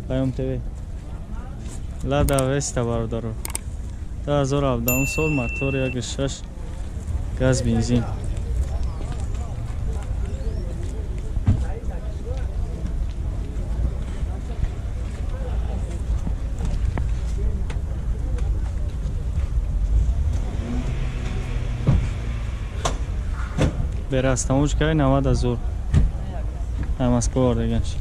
پیام تیوی لادا وستا باردارو 2017 سال موتور 1.6 گاز بنزین برستموش که 90,000 هم از کار دیگهش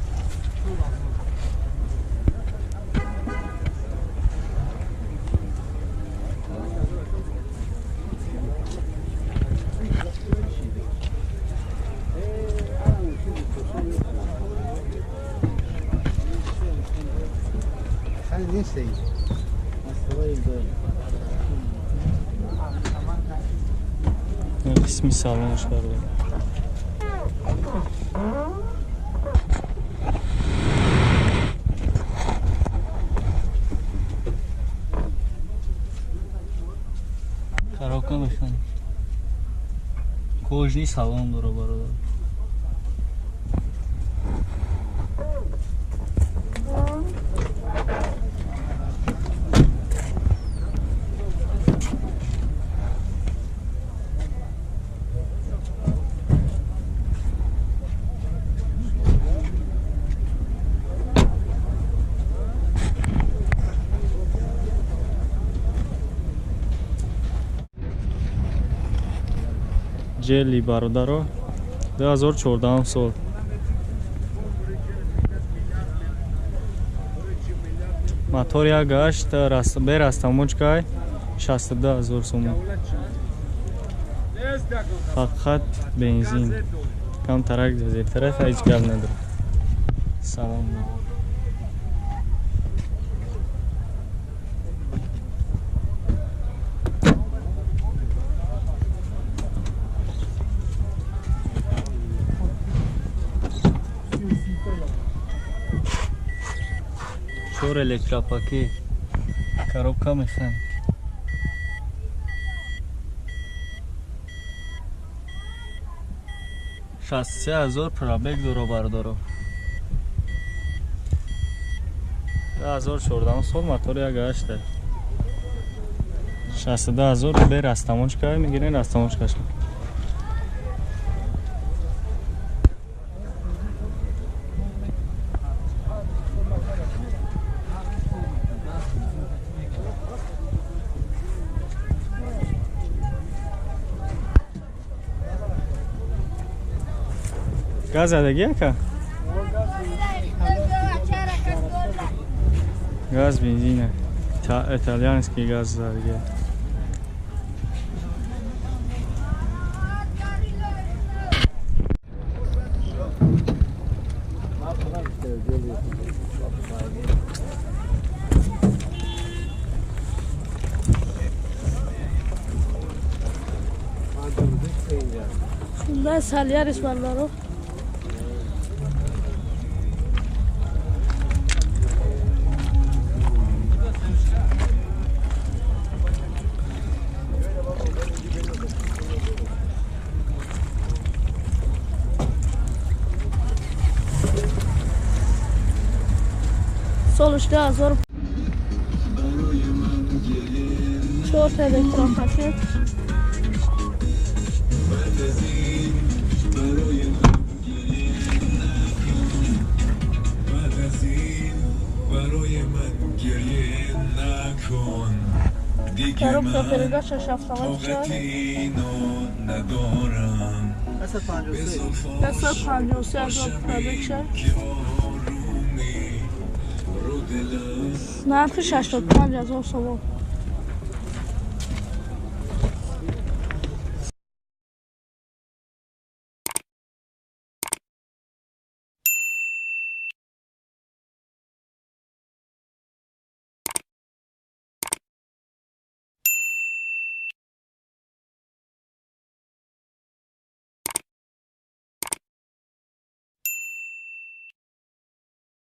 اسمی سالانش برده خراب بشن کوژنی سالان داره برده جلی برادرو 2014 سال موتور 1.8 برستموچکای 62,000 سوم فقط بنزین کم ترک زیرتره هیچ گل نداره سلام چور الکتراپاکی коробка میشن 63,000 پرابگ داره بردارو 2014 سال موتور 1.8 62,000 به رستمونش که میگیرین رستمونش کش گاز زدگیه که؟ گاز بنزینه ایتالیانسکی گاز زدگیه Bundan salyarız vallahi. Sonuçta azor. Çok elektropaket. Коробка передача автоматическая. 553 пробег. Нархи 65,000 сом.